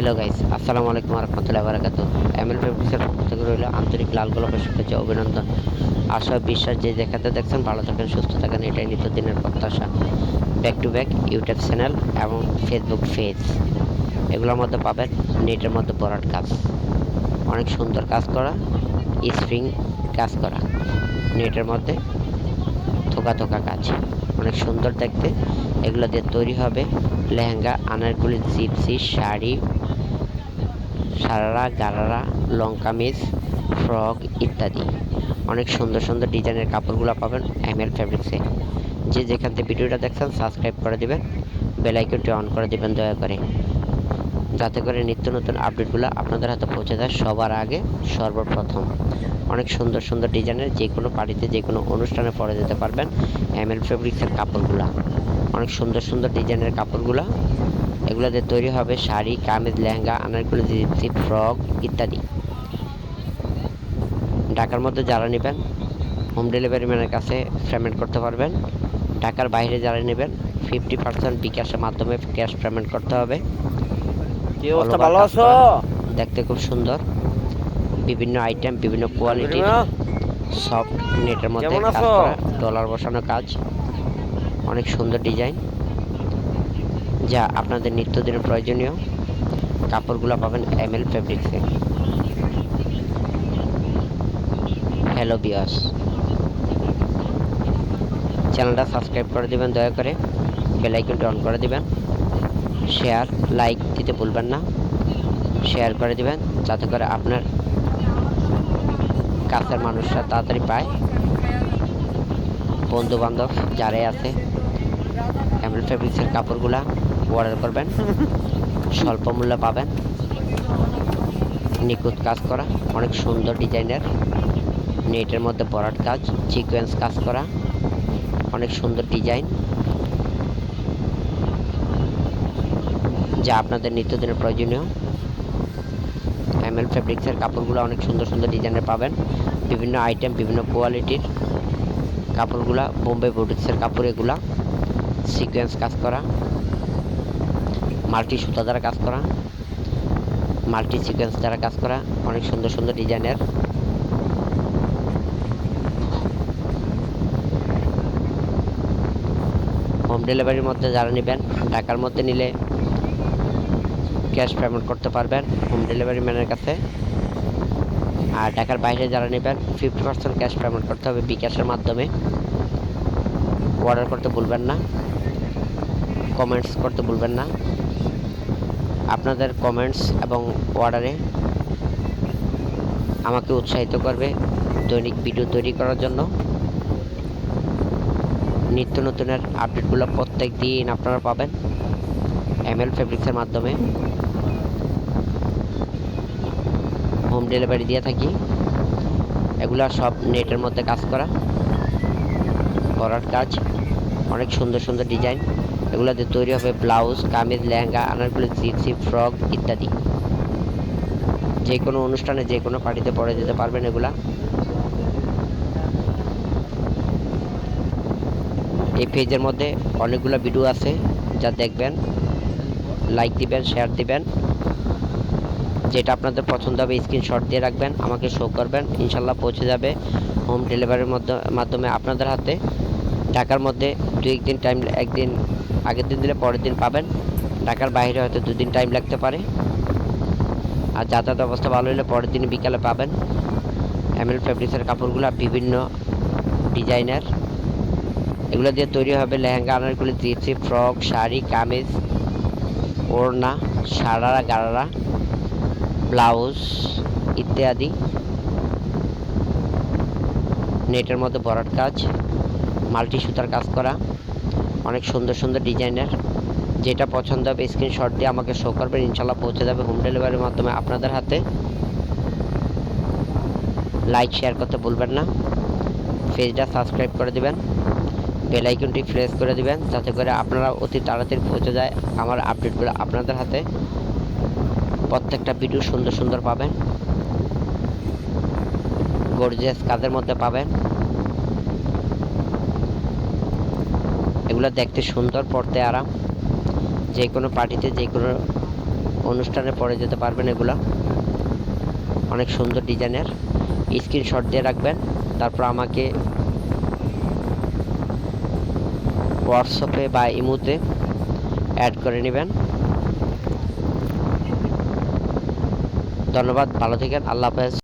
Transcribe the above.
Hello guys, আসসালামু আলাইকুম রহমতুল্লাহি বারাকাতুহু। এমএল ফেব্রিক্সের পক্ষ থেকে রইল আন্তরিক লাল গোলাপের শুভেচ্ছা অভিনন্দন। আশা বিশ্বাস যে যেখানে দেখছেন ভালো থাকেন, সুস্থ থাকেন, এটাই নিত্যদিনের প্রত্যাশা। Back to back YouTube channel এবং ফেসবুক পেজ, এগুলোর মধ্যে পাবেন নেটের মধ্যে বরাট কাজ, অনেক সুন্দর কাজ করা, স্প্রিং কাজ করা, নেটের মধ্যে থোকা থোকা কাজ, অনেক সুন্দর দেখতে। এগুলো দিয়ে তৈরি হবে lehenga, anarkali, gypsy, sari, sharara, gharara, long kameez, frock ইত্যাদি। অনেক সুন্দর সুন্দর ডিজাইনের কাপড়গুলো পাবেন এমএল ফেব্রিক্সে। যে যেখান থেকে ভিডিওটা দেখছেন সাবস্ক্রাইব করে দেবেন, বেল আইকনটি অন করে দেবেন দয়া করে, যাতে করে নিত্য নতুন আপডেটগুলো আপনাদের হাতে পৌঁছে যায় সবার আগে সর্বপ্রথম। অনেক সুন্দর সুন্দর ডিজাইনের যে কোনো পার্টিতে যে কোনো অনুষ্ঠানে পরে যেতে পারবেন এমএল ফেব্রিক্সের কাপড়গুলো। অনেক সুন্দর সুন্দর ডিজাইনের কাপড়গুলো, এগুলো দিয়ে তৈরি হবে শাড়ি, কামিজ, লেহেঙ্গা, আনারকলি, জিপসি, ফ্রক ইত্যাদি। ঢাকার মধ্যে যারা নেবেন হোম ডেলিভারি ম্যানের কাছে পেমেন্ট করতে পারবেন। ঢাকার বাইরে যারা নেবেন 50% বিকাশের মাধ্যমে ক্যাশ পেমেন্ট করতে হবে। ভালো আছো? দেখতে খুব সুন্দর, বিভিন্ন আইটেম, বিভিন্ন কোয়ালিটির সফট নেটের মধ্যে কাজ করা, ডলার বসানো কাজ, অনেক সুন্দর ডিজাইন, যা আপনাদের নিত্যদিনের প্রয়োজনীয় কাপড়গুলো পাবেন এমএল ফেব্রিক্সে। হ্যালো ভিউয়ার্স, চ্যানেলটা সাবস্ক্রাইব করে দেবেন দয়া করে, বেল আইকনটি অন করে দেবেন, শেয়ার লাইক দিতে ভুলবেন না, শেয়ার করে দিবেন যাতে করে আপনার কাছের মানুষরা তাড়াতাড়ি পায়। বন্ধু বান্ধব যারাই আছে এমএল ফেব্রিক্সের কাপড়গুলা অর্ডার করবেন, স্বল্প মূল্যে পাবেন, নিখুঁত কাজ করা, অনেক সুন্দর ডিজাইনের নেটের মধ্যে বরাট কাজ, সিকোয়েন্স কাজ করা, অনেক সুন্দর ডিজাইন, যা আপনাদের নিত্যদিনের প্রয়োজনীয়। এমএল ফেব্রিক্সের কাপড়গুলো অনেক সুন্দর সুন্দর ডিজাইনের পাবেন, বিভিন্ন আইটেম, বিভিন্ন কোয়ালিটির কাপড়গুলা, বোম্বে বুটিক্সের কাপড়, এগুলা সিকোয়েন্স কাজ করা, মাল্টি সুতা দ্বারা কাজ করা, মাল্টি সিকোয়েন্স দ্বারা কাজ করা, অনেক সুন্দর সুন্দর ডিজাইনের। হোম ডেলিভারির মধ্যে যারা নেবেন, ঢাকার মধ্যে নিলে ক্যাশ পেমেন্ট করতে পারবেন হোম ডেলিভারি ম্যানের কাছে। আর ঢাকার বাইরে যারা নেবেন 50% ক্যাশ পেমেন্ট করতে হবে বিকাশের মাধ্যমে। অর্ডার করতে ভুলবেন না, কমেন্টস করতে ভুলবেন না। আপনাদের কমেন্টস এবং অর্ডারে আমাকে উৎসাহিত করবে দৈনিক ভিডিও তৈরি করার জন্য। নিত্য নতুনের আপডেটগুলো প্রত্যেক দিন আপনারা পাবেন এমএল ফেব্রিক্সের মাধ্যমে। হোম ডেলিভারি দিয়ে থাকি। এগুলা সব নেটের মধ্যে কাজ করা, বরাট কাজ, অনেক সুন্দর সুন্দর ডিজাইন। এগুলো দিয়ে তৈরি হবে blouse, kameez, lehenga, anarkali, gypsy, frock ইত্যাদি। যে কোনো অনুষ্ঠানে যে কোনো পার্টিতে পরে যেতে পারবেন এগুলা। এই পেজের মধ্যে অনেকগুলো ভিডিও আছে, যা দেখবেন, লাইক দিবেন, শেয়ার দিবেন। যেটা আপনাদের পছন্দ হবে স্ক্রিনশট দিয়ে রাখবেন, আমাকে শো করবেন, ইনশাল্লাহ পৌঁছে যাবে হোম ডেলিভারির মাধ্যমে আপনাদের হাতে। ঢাকার মধ্যে একদিন টাইম, একদিন আগের দিন দিলে পরের দিন পাবেন। ঢাকার বাইরে হয়তো 2 দিন টাইম লাগতে পারে। আর যাতায়াত অবস্থা ভালো হলে পরের দিন বিকালে পাবেন এমএল ফেব্রিক্সের কাপড়গুলো, বিভিন্ন ডিজাইনের। এগুলো দিয়ে তৈরি হবে লেহেঙ্গা, আনারকলি, জিপসি, ফ্রক, শাড়ি, কামিজ, ওড়না, সারারা, গারারা, ব্লাউজ ইত্যাদি। নেটের মধ্যে বরাট কাজ, মাল্টি সুতার কাজ করা, অনেক সুন্দর সুন্দর ডিজাইনের। যেটা পছন্দ হবে স্ক্রিনশট দিয়ে আমাকে শো করবেন, ইনশাল্লাহ পৌঁছে যাবে হোম ডেলিভারির মাধ্যমে আপনাদের হাতে। লাইক শেয়ার করতে ভুলবেন না, পেজটা সাবস্ক্রাইব করে দিবেন, বেল আইকনটি প্রেস করে দিবেন যাতে করে আপনারা অতি তাড়াতাড়ি পৌঁছে যায় আমার আপডেটগুলো আপনাদের হাতে। প্রত্যেকটা ভিডিও সুন্দর সুন্দর পাবেন, গর্জিয়াস কাজের মধ্যে পাবেন। এগুলো দেখতে সুন্দর, পড়তে আরাম, যে কোনো পার্টিতে যে কোনো অনুষ্ঠানে পরে যেতে পারবেন। এগুলা অনেক সুন্দর ডিজাইনের। স্ক্রিনশট দিয়ে রাখবেন, তারপর আমাকে হোয়াটসঅ্যাপে বা ইমোতে অ্যাড করে নেবেন। ধন্যবাদ, ভালো থাকেন, আল্লাহ হাফেজ।